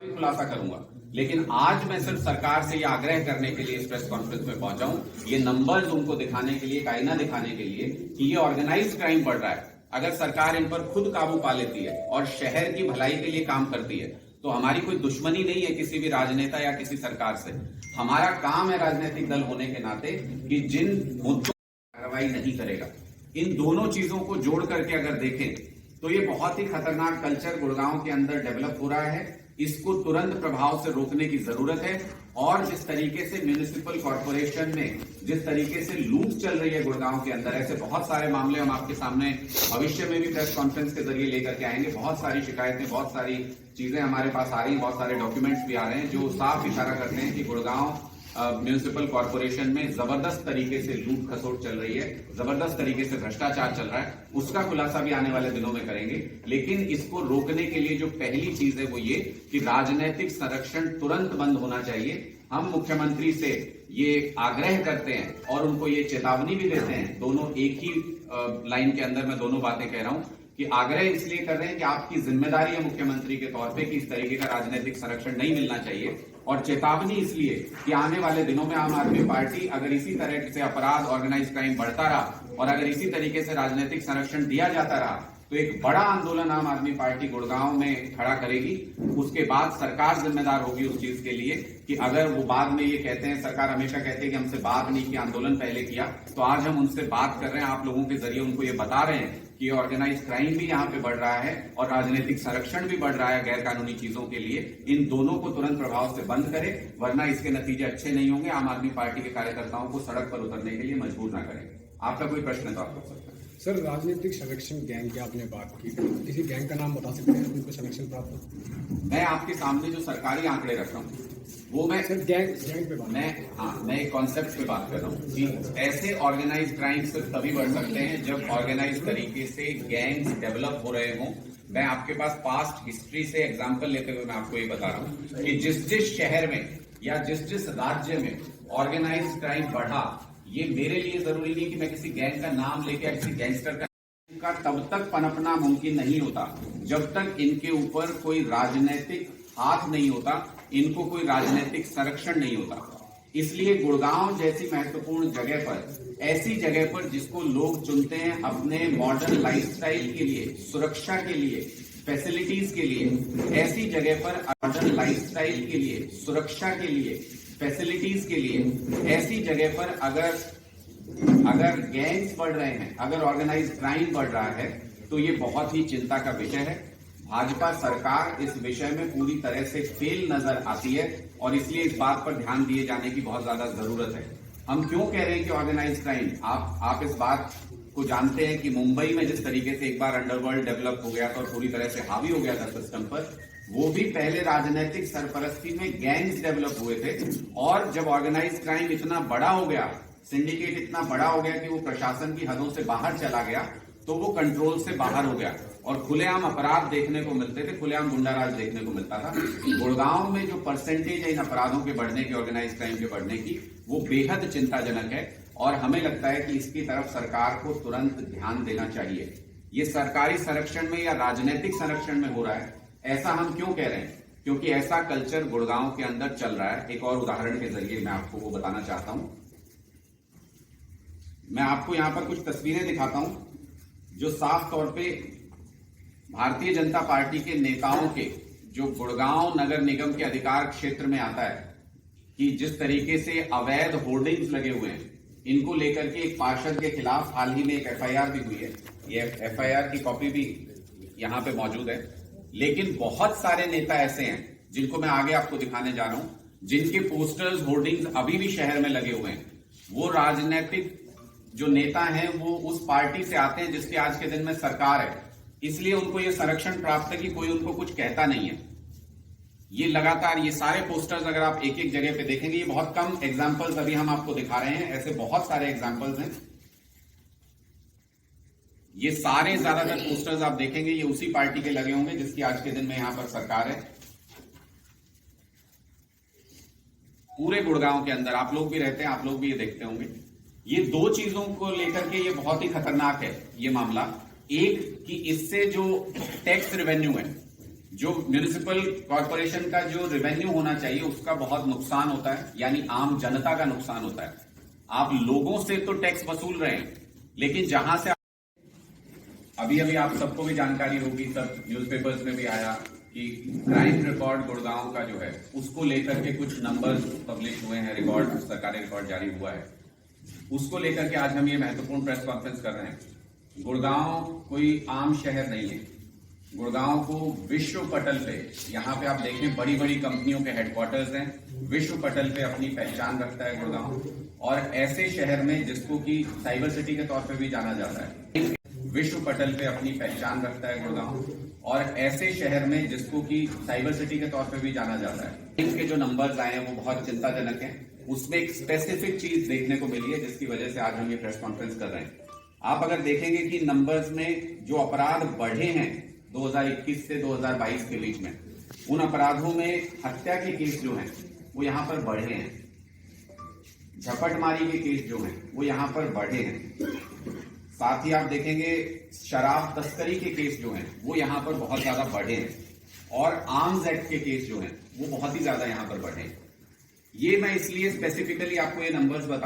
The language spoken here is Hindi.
खुलासा करूंगा। लेकिन आज मैं सिर्फ सरकार से यह आग्रह करने के लिए इस प्रेस कॉन्फ्रेंस में पहुंचा हूं, ये नंबर्स उनको दिखाने के लिए, एक आईना दिखाने के लिए कि ये ऑर्गेनाइज्ड क्राइम बढ़ रहा है। अगर सरकार इन पर खुद काबू पा लेती है और शहर की भलाई के लिए काम करती है तो हमारी कोई दुश्मनी नहीं है किसी भी राजनेता या किसी सरकार से। हमारा काम है राजनीतिक दल होने के नाते कि जिन मुद्दों पर कार्रवाई नहीं करेगा, इन दोनों चीजों को जोड़ करके अगर देखें तो ये बहुत ही खतरनाक कल्चर गुड़गांव के अंदर डेवलप हो रहा है। इसको तुरंत प्रभाव से रोकने की जरूरत है। और जिस तरीके से म्यूनिसिपल कॉर्पोरेशन में जिस तरीके से लूट चल रही है गुड़गांव के अंदर, ऐसे बहुत सारे मामले हम आपके सामने भविष्य में भी प्रेस कॉन्फ्रेंस के जरिए लेकर के आएंगे। बहुत सारी शिकायतें, बहुत सारी चीजें हमारे पास आ रही हैं, बहुत सारे डॉक्यूमेंट्स भी आ रहे हैं जो साफ इशारा करते हैं कि गुड़गांव म्यूनिसिपल कॉर्पोरेशन में जबरदस्त तरीके से लूट खसोट चल रही है, जबरदस्त तरीके से भ्रष्टाचार चल रहा है। उसका खुलासा भी आने वाले दिनों में करेंगे। लेकिन इसको रोकने के लिए जो पहली चीज है वो ये कि राजनीतिक संरक्षण तुरंत बंद होना चाहिए। हम मुख्यमंत्री से ये आग्रह करते हैं और उनको ये चेतावनी भी देते हैं, दोनों एक ही लाइन के अंदर मैं दोनों बातें कह रहा हूं कि आग्रह इसलिए कर रहे हैं कि आपकी जिम्मेदारी है मुख्यमंत्री के तौर पे कि इस तरीके का राजनीतिक संरक्षण नहीं मिलना चाहिए। और चेतावनी इसलिए कि आने वाले दिनों में आम आदमी पार्टी अगर इसी तरह से अपराध, ऑर्गेनाइज क्राइम बढ़ता रहा और अगर इसी तरीके से राजनीतिक संरक्षण दिया जाता रहा तो एक बड़ा आंदोलन आम आदमी पार्टी गुड़गांव में खड़ा करेगी। उसके बाद सरकार जिम्मेदार होगी उस चीज के लिए कि अगर वो बाद में ये कहते हैं, सरकार हमेशा कहती है कि हमसे बात नहीं की, आंदोलन पहले किया, तो आज हम उनसे बात कर रहे हैं, आप लोगों के जरिए उनको ये बता रहे हैं कि ऑर्गेनाइज क्राइम भी यहाँ पे बढ़ रहा है और राजनीतिक संरक्षण भी बढ़ रहा है गैर कानूनी चीजों के लिए। इन दोनों को तुरंत प्रभाव से बंद करें, वरना इसके नतीजे अच्छे नहीं होंगे। आम आदमी पार्टी के कार्यकर्ताओं को सड़क पर उतरने के लिए मजबूर न करें। आपका कोई प्रश्न है तो आप पूछ सकते हैं। सर, राजनीतिक संरक्षण गैंग की आपने बात की, किसी गैंग का नाम बता सकते हैं जिनको संरक्षण प्राप्त हो? मैं आपके सामने जो सरकारी आंकड़े रख रहा हूँ वो मैं सर गैंग पे बात, मैं एक कॉन्सेप्ट पे बात कर रहा हूँ कि ऐसे ऑर्गेनाइज क्राइम सिर्फ तभी बढ़ सकते हैं जब ऑर्गेनाइज तरीके से गैंग्स डेवलप हो रहे हों। मैं आपके पास पास्ट हिस्ट्री से एग्जांपल लेते हुए मैं आपको ये बता रहा हूँ कि जिस शहर में या जिस राज्य में ऑर्गेनाइज क्राइम बढ़ा, ये मेरे लिए जरूरी नहीं कि मैं किसी गैंग का नाम लेके या किसी गैंगस्टर का तब तक पनपना मुमकिन नहीं होता जब तक इनके ऊपर कोई राजनीतिक हाथ नहीं होता, इनको कोई राजनीतिक संरक्षण नहीं होता। इसलिए गुड़गांव जैसी महत्वपूर्ण जगह पर, ऐसी जगह पर जिसको लोग चुनते हैं अपने मॉडर्न लाइफस्टाइल के लिए, सुरक्षा के लिए, फैसिलिटीज के लिए, ऐसी जगह पर मॉडर्न लाइफस्टाइल के लिए, सुरक्षा के लिए, फैसिलिटीज के लिए, ऐसी जगह पर अगर गैंग्स बढ़ रहे हैं, अगर ऑर्गेनाइज क्राइम बढ़ रहा है तो ये बहुत ही चिंता का विषय है। भाजपा सरकार इस विषय में पूरी तरह से फेल नजर आती है और इसलिए इस बात पर ध्यान दिए जाने की बहुत ज्यादा जरूरत है। हम क्यों कह रहे हैं कि ऑर्गेनाइज क्राइम, आप इस बात को जानते हैं कि मुंबई में जिस तरीके से एक बार अंडरवर्ल्ड डेवलप हो गया था और पूरी तरह से हावी हो गया था सिस्टम पर, वो भी पहले राजनीतिक सरपरस्ती में गैंग्स डेवलप हुए थे। और जब ऑर्गेनाइज क्राइम इतना बड़ा हो गया, सिंडिकेट इतना बड़ा हो गया कि वो प्रशासन की हदों से बाहर चला गया, तो वो कंट्रोल से बाहर हो गया और खुलेआम अपराध देखने को मिलते थे, खुलेआम गुंडाराज देखने को मिलता था। गुड़गांव में जो परसेंटेज है इन अपराधों के बढ़ने की, ऑर्गेनाइज क्राइम के बढ़ने की, वो बेहद चिंताजनक है और हमें लगता है कि इसकी तरफ सरकार को तुरंत ध्यान देना चाहिए। ये सरकारी संरक्षण में या राजनीतिक संरक्षण में हो रहा है, ऐसा हम क्यों कह रहे हैं? क्योंकि ऐसा कल्चर गुड़गांव के अंदर चल रहा है। एक और उदाहरण के जरिए मैं आपको वो बताना चाहता हूं। मैं आपको यहां पर कुछ तस्वीरें दिखाता हूं जो साफ तौर पे भारतीय जनता पार्टी के नेताओं के, जो गुड़गांव नगर निगम के अधिकार क्षेत्र में आता है, कि जिस तरीके से अवैध होर्डिंग्स लगे हुए हैं, इनको लेकर के एक पार्षद के खिलाफ हाल ही में एक एफआईआर भी हुई है। ये एफआईआर की कॉपी भी यहां पे मौजूद है। लेकिन बहुत सारे नेता ऐसे हैं जिनको मैं आगे आपको दिखाने जा रहा हूं, जिनके पोस्टर्स, होर्डिंग्स अभी भी शहर में लगे हुए हैं। वो राजनीतिक जो नेता हैं वो उस पार्टी से आते हैं जिसकी आज के दिन में सरकार है, इसलिए उनको ये संरक्षण प्राप्त है कि कोई उनको कुछ कहता नहीं है। ये लगातार ये सारे पोस्टर्स अगर आप एक एक जगह पे देखेंगे, ये बहुत कम एग्जांपल्स अभी हम आपको दिखा रहे हैं, ऐसे बहुत सारे एग्जांपल्स हैं। ये सारे ज्यादातर पोस्टर्स आप देखेंगे ये उसी पार्टी के लगे होंगे जिसकी आज के दिन में यहां पर सरकार है। पूरे गुड़गांव के अंदर आप लोग भी रहते हैं, आप लोग भी ये देखते होंगे। ये दो चीजों को लेकर के ये बहुत ही खतरनाक है ये मामला। एक कि इससे जो टैक्स रेवेन्यू है जो म्यूनिसिपल कॉर्पोरेशन का जो रेवेन्यू होना चाहिए उसका बहुत नुकसान होता है, यानी आम जनता का नुकसान होता है। आप लोगों से तो टैक्स वसूल रहे हैं, लेकिन जहां से अभी अभी आप सबको भी जानकारी होगी, सब न्यूज़पेपर्स में भी आया कि क्राइम रिकॉर्ड गुड़गांव का जो है उसको लेकर के कुछ नंबर्स पब्लिश हुए हैं, रिकॉर्ड सरकारी रिकॉर्ड जारी हुआ है, उसको लेकर के आज हम ये महत्वपूर्ण प्रेस कॉन्फ्रेंस कर रहे हैं। गुड़गांव कोई आम शहर नहीं है। गुड़गांव को विश्व पटल पे, यहाँ पे आप देखें बड़ी बड़ी कंपनियों के हेडक्वार्टर्स हैं, विश्व पटल पे अपनी पहचान रखता है गुड़गांव। और ऐसे शहर में जिसको कि साइबर सिटी के तौर पे भी जाना जाता है, विश्व पटल पे अपनी पहचान रखता है गुड़गांव। और ऐसे शहर में जिसको कि साइबर सिटी के तौर पे भी जाना जाता है, इसके जो नंबर्स आए हैं वो बहुत चिंताजनक हैं। उसमें एक स्पेसिफिक चीज देखने को मिली है जिसकी वजह से आज हम ये प्रेस कॉन्फ्रेंस कर रहे हैं। आप अगर देखेंगे कि नंबर्स में जो अपराध बढ़े हैं 2021 से 2022 के बीच में, उन अपराधों में हत्या के केस जो हैं वो यहां पर बढ़े हैं, झपटमारी के केस जो हैं वो यहां पर बढ़े हैं। साथ ही आप देखेंगे शराब तस्करी के केस जो हैं वो यहां पर बहुत ज्यादा बढ़े हैं, और आर्म्स एक्ट के केस जो हैं वो बहुत ही ज्यादा यहां पर बढ़े हैं। ये मैं इसलिए स्पेसिफिकली आपको ये नंबर्स बता